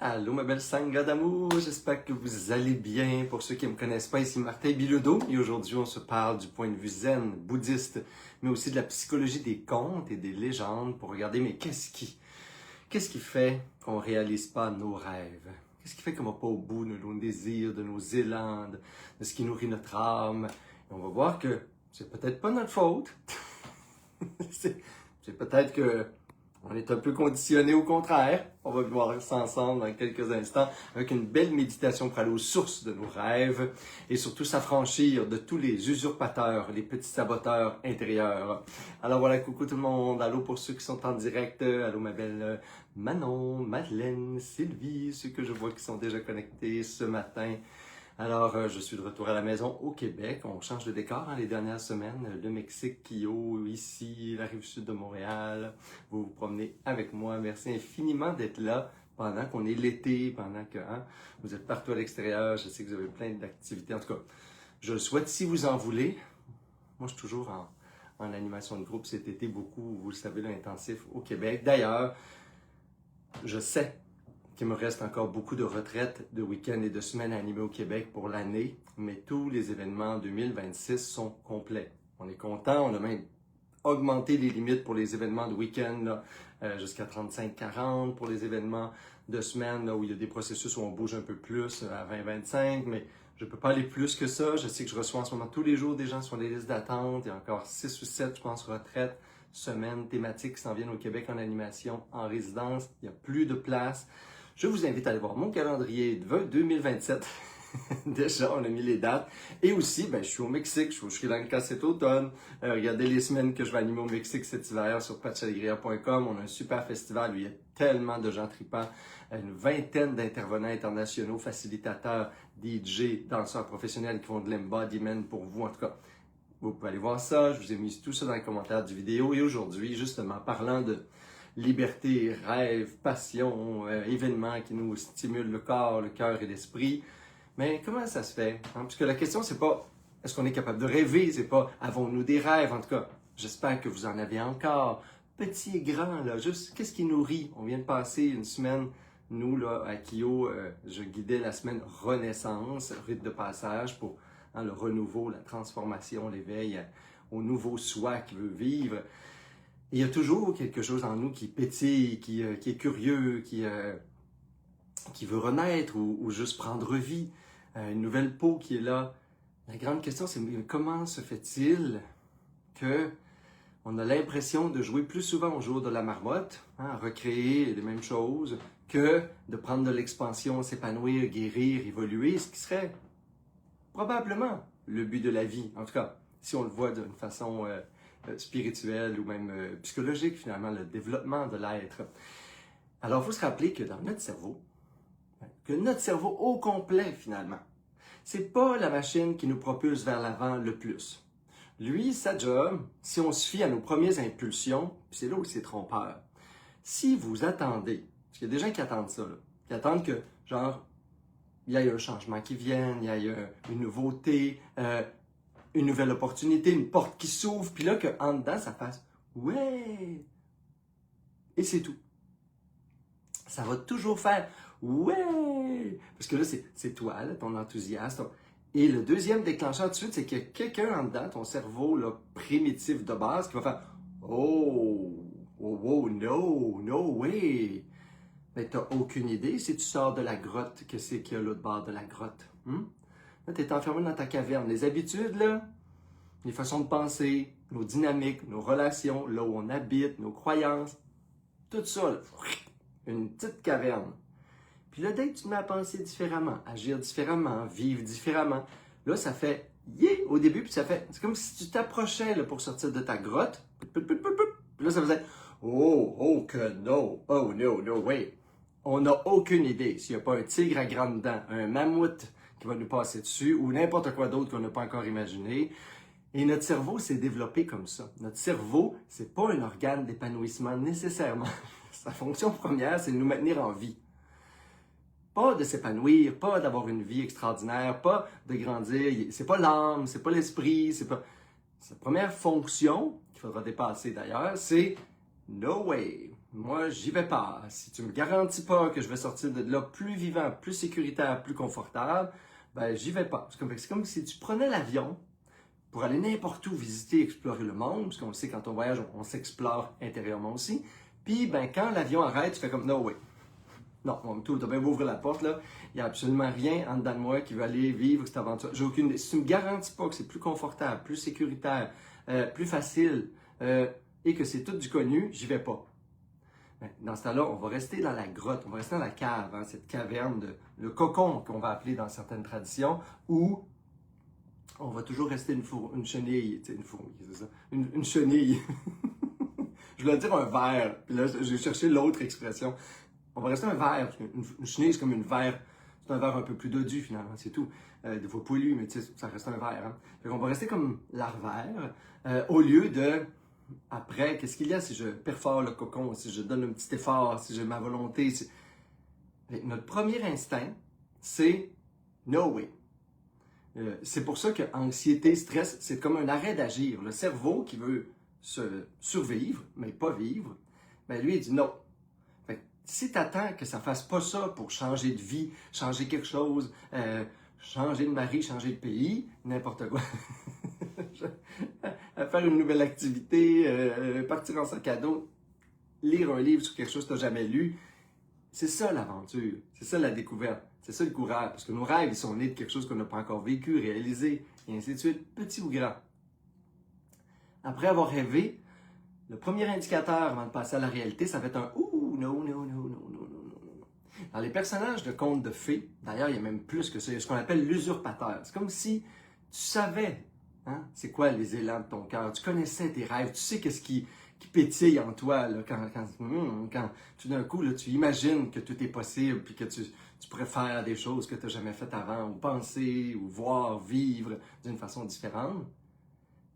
Allô ma belle sangha d'amour, j'espère que vous allez bien. Pour ceux qui ne me connaissent pas, ici Martin Bilodeau et aujourd'hui on se parle du point de vue zen, bouddhiste, mais aussi de la psychologie des contes et des légendes pour regarder mais qu'est-ce qui fait qu'on ne réalise pas nos rêves? Qu'est-ce qui fait qu'on ne va pas au bout de nos désirs, de nos élans, de ce qui nourrit notre âme? Et on va voir que c'est peut-être pas notre faute. c'est peut-être que on est un peu conditionné au contraire. On va voir ça ensemble dans quelques instants avec une belle méditation pour aller aux sources de nos rêves et surtout s'affranchir de tous les usurpateurs, les petits saboteurs intérieurs. Alors voilà, coucou tout le monde. Allô pour ceux qui sont en direct. Allô ma belle Manon, Madeleine, Sylvie, ceux que je vois qui sont déjà connectés ce matin. Alors, je suis de retour à la maison au Québec. On change de décor les dernières semaines. Le Mexique, Kyo, ici, la rive sud de Montréal. Vous vous promenez avec moi. Merci infiniment d'être là pendant qu'on est l'été, pendant que vous êtes partout à l'extérieur. Je sais que vous avez plein d'activités. En tout cas, je le souhaite si vous en voulez. Moi, je suis toujours en animation de groupe cet été, beaucoup, vous le savez, l'intensif au Québec. D'ailleurs, je sais qu'il me reste encore beaucoup de retraites, de week-ends et de semaines à animer au Québec pour l'année, mais tous les événements 2026 sont complets. On est content, on a même augmenté les limites pour les événements de week-end jusqu'à 35-40, pour les événements de semaine là, où il y a des processus où on bouge un peu plus à 20-25, mais je ne peux pas aller plus que ça. Je sais que je reçois en ce moment tous les jours des gens sur les listes d'attente, il y a encore 6 ou 7, je pense, retraites, semaines thématiques qui s'en viennent au Québec en animation, en résidence, il n'y a plus de place. Je vous invite à aller voir mon calendrier de 2027. Déjà, on a mis les dates. Et aussi, je suis au Mexique, je suis au Sri Lanka cet automne. Regardez les semaines que je vais animer au Mexique cet hiver sur patchalegria.com. On a un super festival où il y a tellement de gens tripants. Une vingtaine d'intervenants internationaux, facilitateurs, DJ, danseurs professionnels qui font de l'embodiment pour vous. En tout cas, vous pouvez aller voir ça. Je vous ai mis tout ça dans les commentaires du vidéo. Et aujourd'hui, justement, parlant de liberté, rêve, passion, événements qui nous stimulent le corps, le cœur et l'esprit. Mais comment ça se fait? Parce que la question, c'est pas est-ce qu'on est capable de rêver, c'est pas avons-nous des rêves? En tout cas, j'espère que vous en avez encore. Petits et grands, là, juste qu'est-ce qui nourrit? On vient de passer une semaine, nous, là, à Kyo, je guidais la semaine Renaissance, rite de passage pour le renouveau, la transformation, l'éveil au nouveau soi qui veut vivre. Il y a toujours quelque chose en nous qui pétille, qui est curieux, qui veut renaître ou juste prendre vie. Une nouvelle peau qui est là. La grande question, c'est comment se fait-il qu'on a l'impression de jouer plus souvent au jour de la marmotte, à recréer les mêmes choses, que de prendre de l'expansion, s'épanouir, guérir, évoluer, ce qui serait probablement le but de la vie. En tout cas, si on le voit d'une façon spirituelle ou même psychologique, finalement, le développement de l'être. Alors, il faut se rappeler que dans notre cerveau, au complet, finalement, c'est pas la machine qui nous propulse vers l'avant le plus. Lui, sa job, si on se fie à nos premières impulsions, c'est là où c'est trompeur. Si vous attendez, parce qu'il y a des gens qui attendent ça, là, qui attendent que, genre, il y ait un changement qui vienne, il y ait une nouveauté, une nouvelle opportunité, une porte qui s'ouvre, puis là, qu'en dedans, ça fasse « ouais ». Et c'est tout. Ça va toujours faire « ouais ». Parce que là, c'est toi, là, ton enthousiasme. Et le deuxième déclencheur tout de suite, c'est qu'il y a quelqu'un en dedans, ton cerveau là, primitif de base, qui va faire « oh, no, no way ». Mais tu n'as aucune idée si tu sors de la grotte, que c'est qu'il y a à l'autre bord de la grotte. Là, tu es enfermé dans ta caverne. Les habitudes, là, les façons de penser, nos dynamiques, nos relations, là où on habite, nos croyances, tout ça, là, une petite caverne. Puis là, dès que tu te mets à penser différemment, agir différemment, vivre différemment, là, ça fait yeah au début, puis ça fait, c'est comme si tu t'approchais là, pour sortir de ta grotte. Puis là, ça faisait oh que no, oh no, no way. On n'a aucune idée s'il n'y a pas un tigre à grandes dents, un mammouth qui va nous passer dessus ou n'importe quoi d'autre qu'on n'a pas encore imaginé. Et notre cerveau s'est développé comme ça. Notre cerveau, c'est pas un organe d'épanouissement nécessairement. Sa fonction première, c'est de nous maintenir en vie. Pas de s'épanouir, pas d'avoir une vie extraordinaire, pas de grandir. C'est pas l'âme, c'est pas l'esprit, c'est pas... Sa première fonction, qu'il faudra dépasser d'ailleurs, c'est no way. moi, j'y vais pas. Si tu me garantis pas que je vais sortir de là plus vivant, plus sécuritaire, plus confortable, ben, j'y vais pas. C'est comme si tu prenais l'avion pour aller n'importe où visiter, explorer le monde, parce qu'on le sait, quand on voyage, on s'explore intérieurement aussi. Puis, ben, quand l'avion arrête, tu fais comme, no way. Non, mon tout, t'as bien beau ouvrir la porte, là. Il n'y a absolument rien en dedans de moi qui veut aller vivre cette aventure. J'ai aucune idée. Si tu me garantis pas que c'est plus confortable, plus sécuritaire, plus facile, et que c'est tout du connu, j'y vais pas. Dans ce temps-là, on va rester dans la grotte, on va rester dans la cave, hein, cette caverne, le cocon qu'on va appeler dans certaines traditions, où on va toujours rester une chenille, une fourmi, c'est ça, une chenille. Je voulais dire un verre, puis là, j'ai cherché l'autre expression. On va rester un verre, parce qu'une chenille, c'est comme une verre, c'est un verre un peu plus dodu finalement, c'est tout. Des fois poilu, mais tu sais, ça reste un verre. Hein. Donc on va rester comme l'arvère, au lieu de, après, qu'est-ce qu'il y a si je perfore le cocon, si je donne un petit effort, si j'ai ma volonté. Notre premier instinct, c'est no way. C'est pour ça que anxiété, stress, c'est comme un arrêt d'agir. Le cerveau qui veut se survivre, mais pas vivre, ben lui, il dit non. Fait que si tu attends que ça fasse pas ça pour changer de vie, changer quelque chose, changer de mari, changer de pays, n'importe quoi, faire une nouvelle activité, partir en sac à dos, lire un livre sur quelque chose que tu n'as jamais lu, c'est ça l'aventure, c'est ça la découverte, c'est ça le courage. Parce que nos rêves, ils sont nés de quelque chose qu'on n'a pas encore vécu, réalisé, et ainsi de suite, petit ou grand. Après avoir rêvé, le premier indicateur avant de passer à la réalité, ça va être un « ouh, non, non, non, non, non, non, non, non ». Dans les personnages de contes de fées, d'ailleurs, il y a même plus que ça, il y a ce qu'on appelle l'usurpateur. C'est comme si tu savais, hein, c'est quoi les élans de ton cœur, tu connaissais tes rêves, tu sais qu'est-ce qui pétille en toi là, quand tout d'un coup là, tu imagines que tout est possible puis que tu pourrais faire des choses que tu n'as jamais faites avant, ou penser, ou voir, vivre d'une façon différente.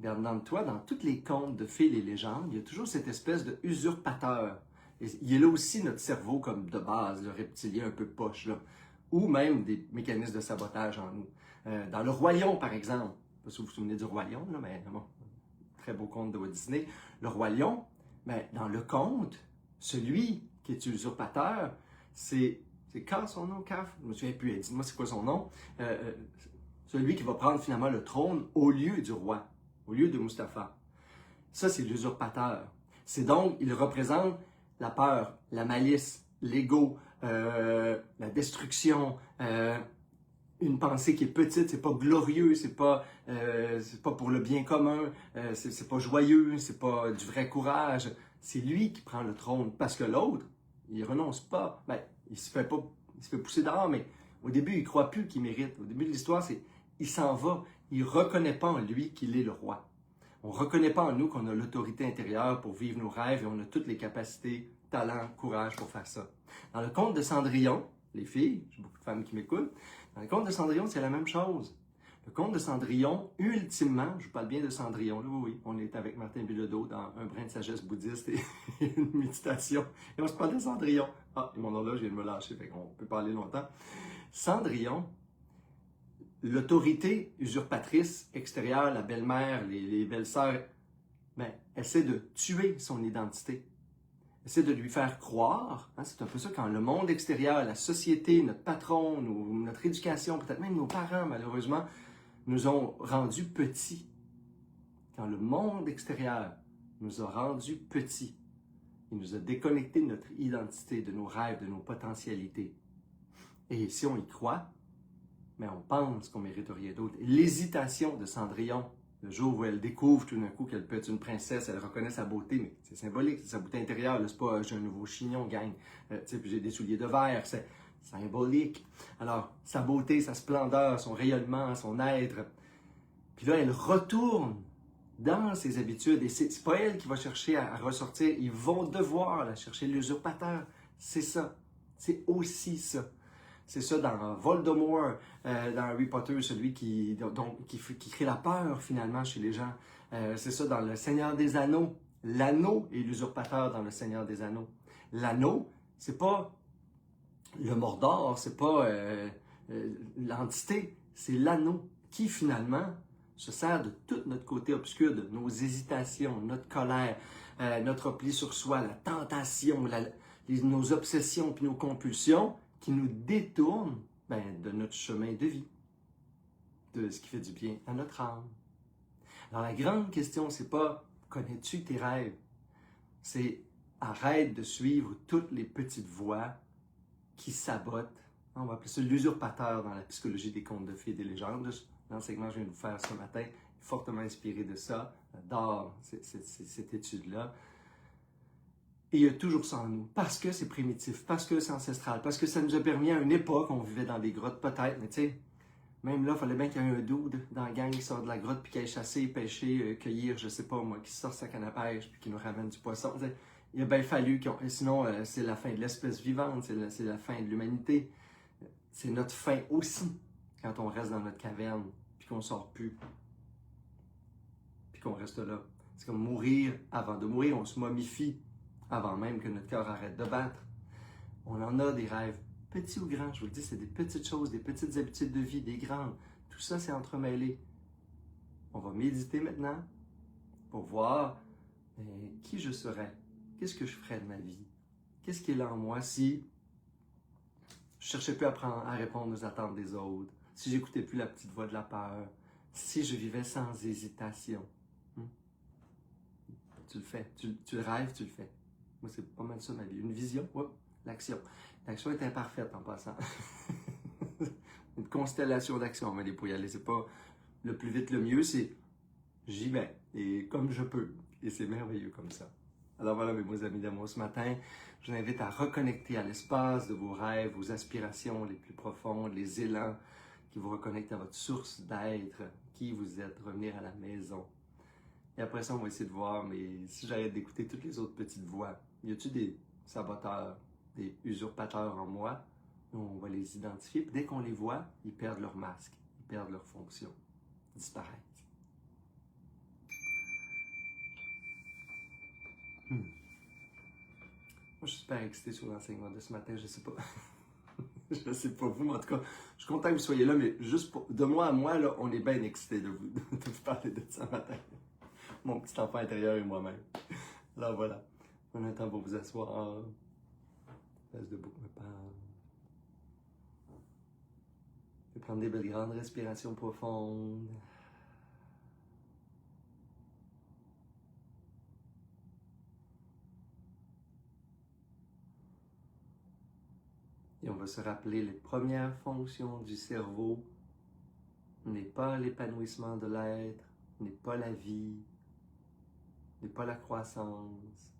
Dans toi, dans tous les contes de fées et légendes, il y a toujours cette espèce de usurpateur. Et il est là aussi notre cerveau comme de base, le reptilien un peu poche, là, ou même des mécanismes de sabotage en nous. Dans le Roi Lion, par exemple, je ne sais pas si vous vous souvenez du Roi Lion, là, mais bon, très beau conte de Walt Disney. Le Roi Lion, mais dans le conte, celui qui est usurpateur, c'est Car son nom, Car? Je ne me souviens plus, dites-moi c'est quoi son nom. Celui qui va prendre finalement le trône au lieu du roi, au lieu de Mustapha. Ça, c'est l'usurpateur. C'est donc, il représente la peur, la malice, l'ego, la destruction, une pensée qui est petite, c'est pas glorieux, c'est pas pour le bien commun, c'est pas joyeux, c'est pas du vrai courage. C'est lui qui prend le trône, parce que l'autre, il renonce pas. Ben, il se fait pousser dehors, mais au début, il croit plus qu'il mérite. Au début de l'histoire, il s'en va. Il reconnaît pas en lui qu'il est le roi. On reconnaît pas en nous qu'on a l'autorité intérieure pour vivre nos rêves et on a toutes les capacités, talent, courage pour faire ça. Dans le conte de Cendrillon, les filles, j'ai beaucoup de femmes qui m'écoutent, dans le conte de Cendrillon, c'est la même chose. Le conte de Cendrillon, ultimement, je vous parle bien de Cendrillon, là, oui, on est avec Martin Bilodeau dans un brin de sagesse bouddhiste et une méditation, et on se parle de Cendrillon. Ah, et mon horloge vient de me lâcher, fait qu'on peut parler longtemps. Cendrillon, l'autorité usurpatrice extérieure, la belle-mère, les belles-sœurs, ben, essaie de tuer son identité. Essaie de lui faire croire, hein, c'est un peu ça quand le monde extérieur, la société, notre patron, notre éducation, peut-être même nos parents malheureusement, nous ont rendus petits. Quand le monde extérieur nous a rendus petits, il nous a déconnectés de notre identité, de nos rêves, de nos potentialités. Et si on y croit, mais on pense qu'on mérite rien d'autre. L'hésitation de Cendrillon, le jour où elle découvre tout d'un coup qu'elle peut être une princesse, elle reconnaît sa beauté, mais c'est symbolique, c'est sa beauté intérieure, c'est pas j'ai un nouveau chignon, gang, puis j'ai des souliers de verre, c'est symbolique. Alors, sa beauté, sa splendeur, son rayonnement, son être. Puis là, elle retourne dans ses habitudes, et c'est pas elle qui va chercher à ressortir, ils vont devoir la chercher, l'usurpateur, c'est ça, c'est aussi ça. C'est ça dans Voldemort, dans Harry Potter, celui qui crée la peur finalement chez les gens. C'est ça dans Le Seigneur des Anneaux. L'anneau est l'usurpateur dans Le Seigneur des Anneaux. L'anneau, c'est pas le Mordor, c'est pas l'entité, c'est l'anneau qui finalement se sert de tout notre côté obscur, de nos hésitations, notre colère, notre repli sur soi, la tentation, nos obsessions puis nos compulsions qui nous détournent de notre chemin de vie, de ce qui fait du bien à notre âme. Alors la grande question, c'est pas connais-tu tes rêves? C'est arrête de suivre toutes les petites voix qui sabotent. On va appeler ça l'usurpateur dans la psychologie des contes de fées et des légendes. L'enseignement que je viens de vous faire ce matin est fortement inspiré de ça. J'adore cette étude-là. Et il y a toujours ça en nous, parce que c'est primitif, parce que c'est ancestral, parce que ça nous a permis à une époque, on vivait dans des grottes peut-être, mais tu sais, même là, il fallait bien qu'il y ait un dude dans la gang qui sort de la grotte, puis qui aille chasser, pêcher, cueillir, je sais pas moi, qui sort sa canne à pêche, puis qui nous ramène du poisson. T'sais, il a bien fallu sinon, c'est la fin de l'espèce vivante, c'est la fin de l'humanité. C'est notre fin aussi, quand on reste dans notre caverne, puis qu'on sort plus, puis qu'on reste là. C'est comme mourir avant de mourir, on se momifie avant même que notre cœur arrête de battre. On en a des rêves, petits ou grands, je vous le dis, c'est des petites choses, des petites habitudes de vie, des grandes. Tout ça, c'est entremêlé. On va méditer maintenant pour voir qui je serais, qu'est-ce que je ferais de ma vie, qu'est-ce qui est là en moi si je ne cherchais plus à répondre aux attentes des autres, si j'écoutais plus la petite voix de la peur, si je vivais sans hésitation. Tu le fais, tu le rêves, tu le fais. Moi, c'est pas mal ça ma vie. Une vision, l'action. L'action est imparfaite en passant. Une constellation d'actions, mais pour y aller, c'est pas le plus vite le mieux, c'est j'y vais et comme je peux. Et c'est merveilleux comme ça. Alors voilà, mes amis d'amour, ce matin, je vous invite à reconnecter à l'espace de vos rêves, vos aspirations les plus profondes, les élans qui vous reconnectent à votre source d'être, qui vous êtes, revenir à la maison. Et après ça, on va essayer de voir, mais si j'arrête d'écouter toutes les autres petites voix, y a-t-il des saboteurs, des usurpateurs en moi? On va les identifier. Puis dès qu'on les voit, ils perdent leur masque, ils perdent leur fonction, ils disparaissent. Moi, je suis super excité sur l'enseignement de ce matin, je sais pas. Je sais pas vous, mais en tout cas, je suis content que vous soyez là, mais juste de moi à moi, là, on est bien excité de vous parler de ça ce matin. Mon petit enfant intérieur et moi-même. Alors voilà, on a un temps pour vous asseoir. Reste debout, me parle. Je vais prendre des belles grandes respirations profondes. Et on va se rappeler les premières fonctions du cerveau n'est pas l'épanouissement de l'être, n'est pas la vie, n'est pas la croissance.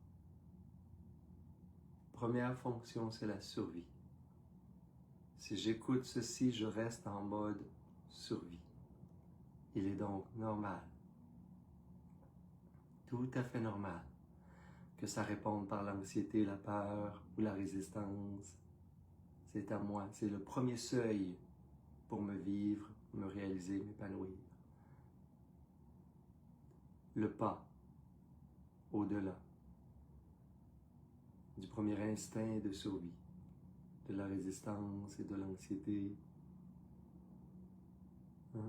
Première fonction, c'est la survie. Si j'écoute ceci, je reste en mode survie. Il est donc normal, tout à fait normal, que ça réponde par l'anxiété, la peur ou la résistance. C'est à moi, c'est le premier seuil pour me vivre, me réaliser, m'épanouir. Le pas au-delà du premier instinct de survie, de la résistance et de l'anxiété.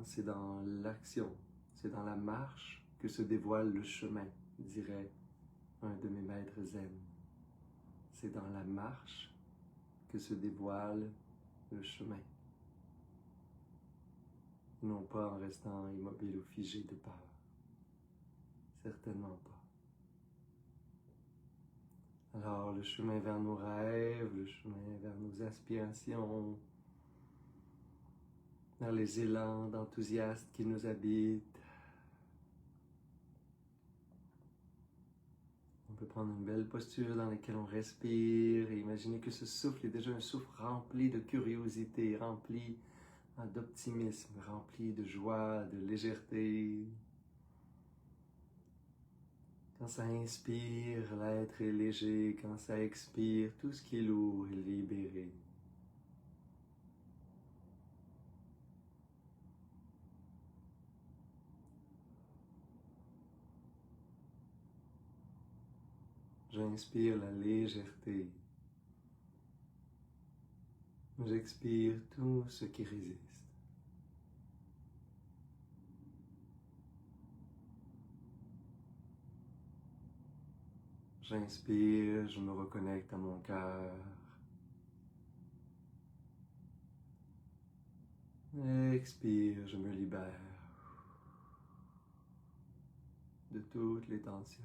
C'est dans l'action, c'est dans la marche que se dévoile le chemin, dirait un de mes maîtres zen. C'est dans la marche que se dévoile le chemin. Non pas en restant immobile ou figé de peur. Certainement pas. Alors, le chemin vers nos rêves, le chemin vers nos aspirations, vers les élans d'enthousiasme qui nous habitent. On peut prendre une belle posture dans laquelle on respire et imaginer que ce souffle est déjà un souffle rempli de curiosité, rempli d'optimisme, rempli de joie, de légèreté. Quand ça inspire, l'être est léger. Quand ça expire, tout ce qui est lourd est libéré. J'inspire la légèreté. J'expire tout ce qui résiste. J'inspire, je me reconnecte à mon cœur. Expire, je me libère de toutes les tensions.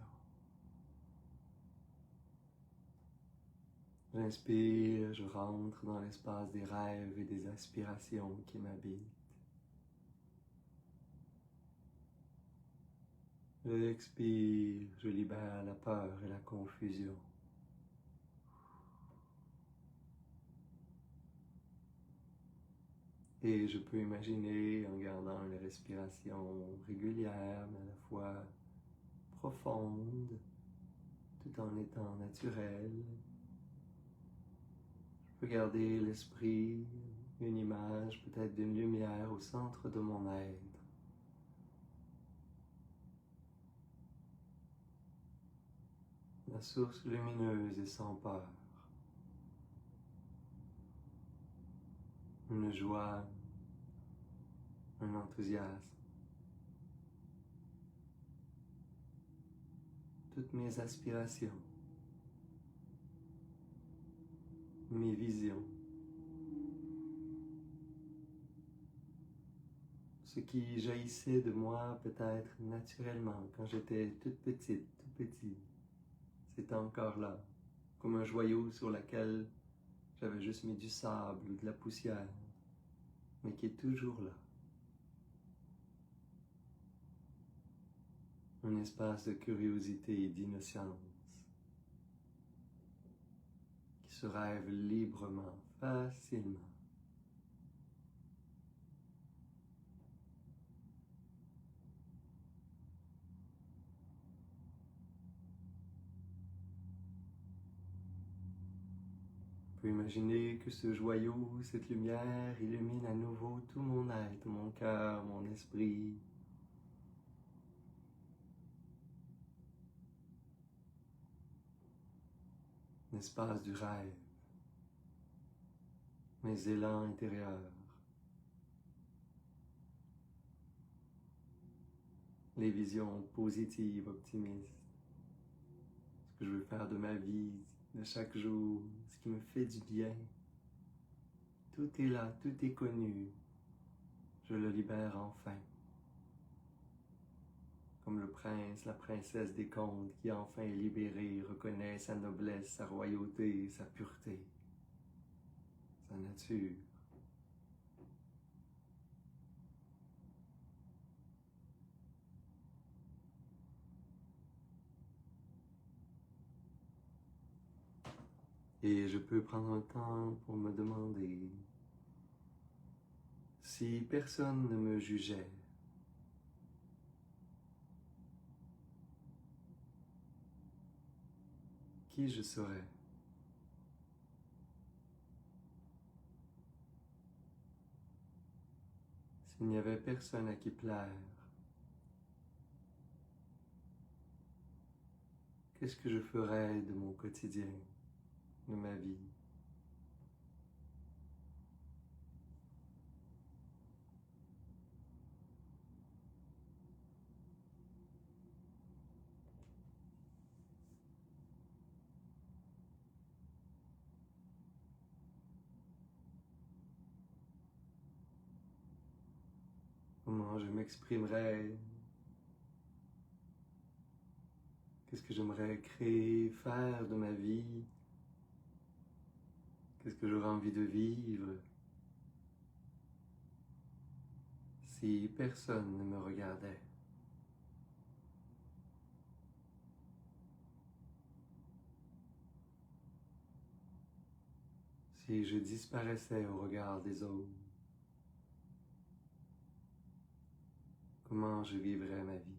J'inspire, je rentre dans l'espace des rêves et des aspirations qui m'habitent. J'expire, je libère la peur et la confusion. Et je peux imaginer, en gardant une respiration régulière, mais à la fois profonde, tout en étant naturel, je peux garder l'esprit, une image peut-être d'une lumière au centre de mon être. La source lumineuse et sans peur. Une joie, un enthousiasme. Toutes mes aspirations, mes visions, ce qui jaillissait de moi peut-être naturellement quand j'étais toute petite, tout petit, c'est encore là, comme un joyau sur lequel j'avais juste mis du sable ou de la poussière, mais qui est toujours là. Un espace de curiosité et d'innocence qui se rêve librement, facilement. On peut imaginer que ce joyau, cette lumière illumine à nouveau tout mon être, mon cœur, mon esprit. L'espace du rêve, mes élans intérieurs, les visions positives, optimistes, ce que je veux faire de ma vie, de chaque jour, ce qui me fait du bien. Tout est là, tout est connu. Je le libère enfin. Comme le prince, la princesse des contes qui enfin est libéré, reconnaît sa noblesse, sa royauté, sa pureté, sa nature. Et je peux prendre un temps pour me demander si personne ne me jugeait, qui je serais? S'il n'y avait personne à qui plaire, qu'est-ce que je ferais de mon quotidien, de ma vie? Comment je m'exprimerais? Qu'est-ce que j'aimerais créer, faire de ma vie? Qu'est-ce que j'aurais envie de vivre si personne ne me regardait? Si je disparaissais au regard des autres, comment je vivrais ma vie?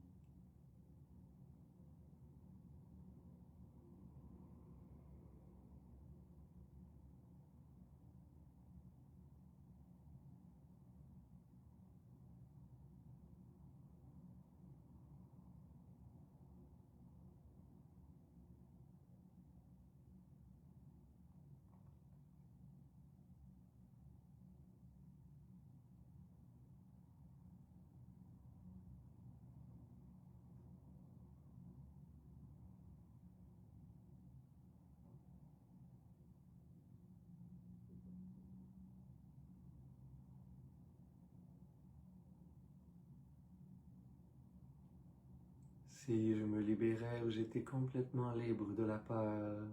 Si je me libérais où j'étais complètement libre de la peur,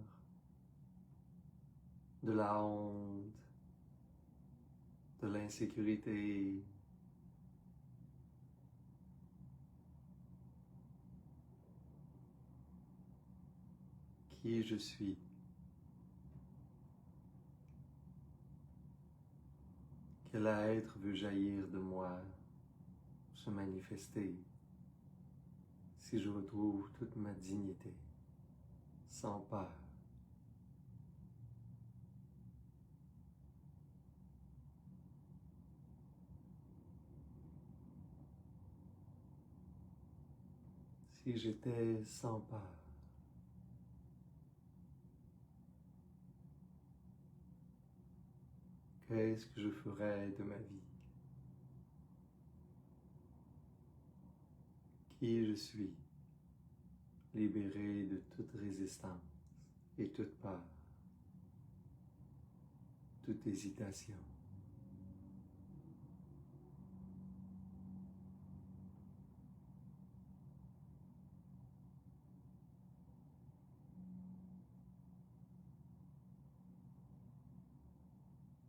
de la honte, de l'insécurité, qui je suis, quel être veut jaillir de moi, se manifester, si je retrouve toute ma dignité, sans peur. Si j'étais sans peur, qu'est-ce que je ferais de ma vie? Qui je suis, libéré de toute résistance et toute peur, toute hésitation.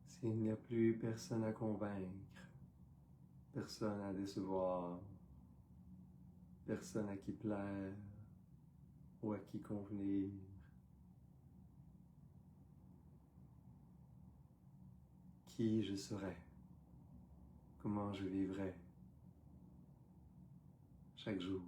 S'il n'y a plus personne à convaincre, personne à décevoir, personne à qui plaire ou à qui convenir, qui je serais, comment je vivrais chaque jour.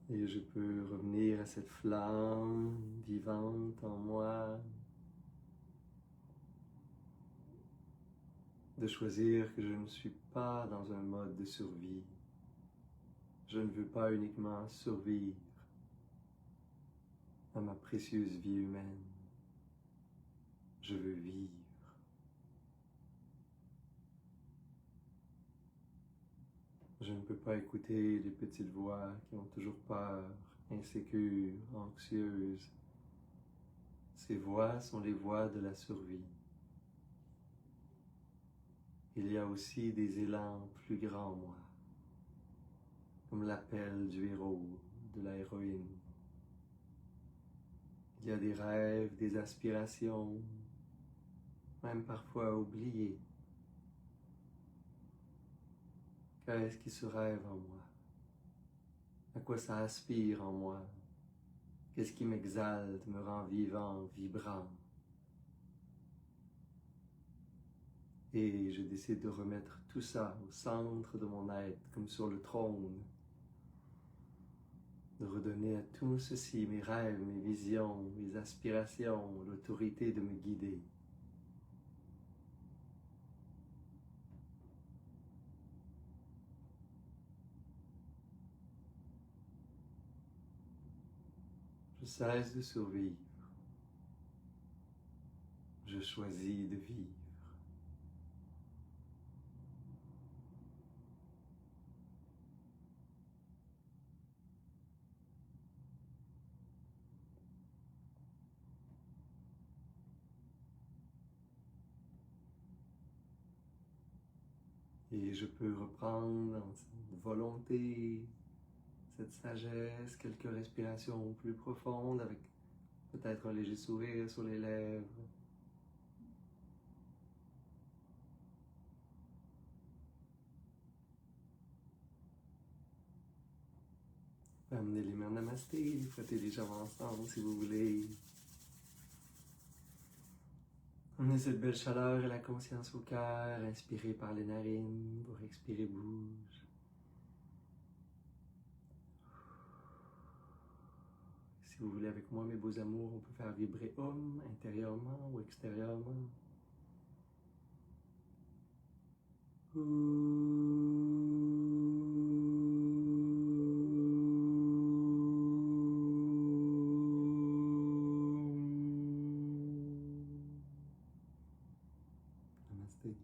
Et je peux revenir à cette flamme vivante en moi, de choisir que je ne suis pas dans un mode de survie. Je ne veux pas uniquement survivre à ma précieuse vie humaine. Je veux vivre. Je ne peux pas écouter les petites voix qui ont toujours peur, insécures, anxieuses. Ces voix sont les voix de la survie. Il y a aussi des élans plus grands en moi, comme l'appel du héros, de la héroïne. Il y a des rêves, des aspirations, même parfois oubliées. Qu'est-ce qui se rêve en moi? À quoi ça aspire en moi? Qu'est-ce qui m'exalte, me rend vivant, vibrant? Et je décide de remettre tout ça au centre de mon être, comme sur le trône. De redonner à tout ceci, mes rêves, mes visions, mes aspirations, l'autorité de me guider. Je cesse de survivre. Je choisis de vivre. Et je peux reprendre en cette volonté, cette sagesse, quelques respirations plus profondes avec peut-être un léger sourire sur les lèvres. Amenez les mains namasté, les frottez légèrement ensemble si vous voulez. On a cette belle chaleur et la conscience au cœur. Inspirez par les narines, pour expirer bouge. Si vous voulez avec moi, mes beaux amours, on peut faire vibrer Om intérieurement ou extérieurement. Namasté.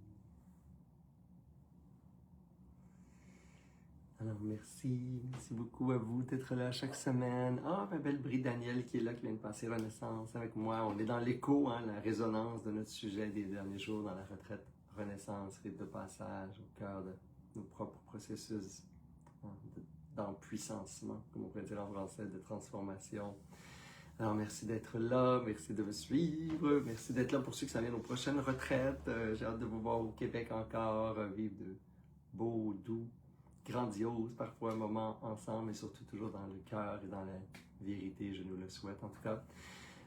Alors, merci beaucoup à vous d'être là chaque semaine. Ah, ma belle Brie Daniel qui est là, qui vient de passer Renaissance avec moi. On est dans l'écho, la résonance de notre sujet des derniers jours dans la retraite. Renaissance, rite de passage au cœur de nos propres processus d'empuissancement, comme on pourrait dire en français, de transformation. Alors, merci d'être là, merci de me suivre, merci d'être là pour ceux qui s'en viennent aux prochaines retraites. J'ai hâte de vous voir au Québec encore, vivre de beaux, doux, grandiose, parfois un moment ensemble, et surtout toujours dans le cœur et dans la vérité, je nous le souhaite en tout cas.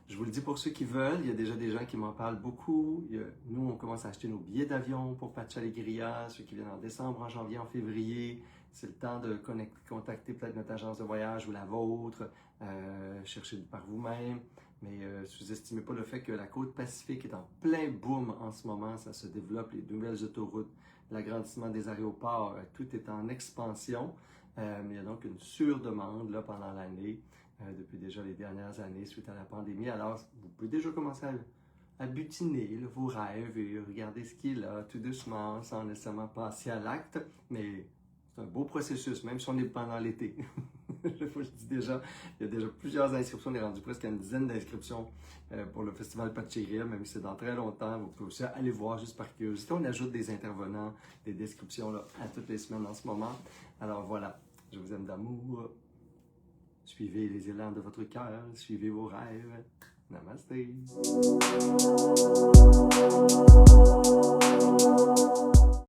Je vous le dis pour ceux qui veulent, il y a déjà des gens qui m'en parlent beaucoup. Nous, on commence à acheter nos billets d'avion pour Pacha Alegria, ceux qui viennent en décembre, en janvier, en février. C'est le temps de contacter peut-être notre agence de voyage ou la vôtre, chercher par vous-même. Mais sous-estimez pas le fait que la côte Pacifique est en plein boom en ce moment. Ça se développe, les nouvelles autoroutes, l'agrandissement des aéroports, tout est en expansion. Il y a donc une surdemande là, pendant l'année, depuis déjà les dernières années suite à la pandémie. Alors, vous pouvez déjà commencer à butiner là, vos rêves et regarder ce qui est là, tout doucement, sans nécessairement passer à l'acte. Mais c'est un beau processus, même si on est pendant l'été. Je vous le dis déjà, il y a déjà plusieurs inscriptions. On est rendu presque à une dizaine d'inscriptions pour le festival Pacheria, même si c'est dans très longtemps. Vous pouvez aussi aller voir juste par curiosité. On ajoute des intervenants, des descriptions là, à toutes les semaines en ce moment. Alors voilà, je vous aime d'amour. Suivez les élans de votre cœur, suivez vos rêves. Namasté.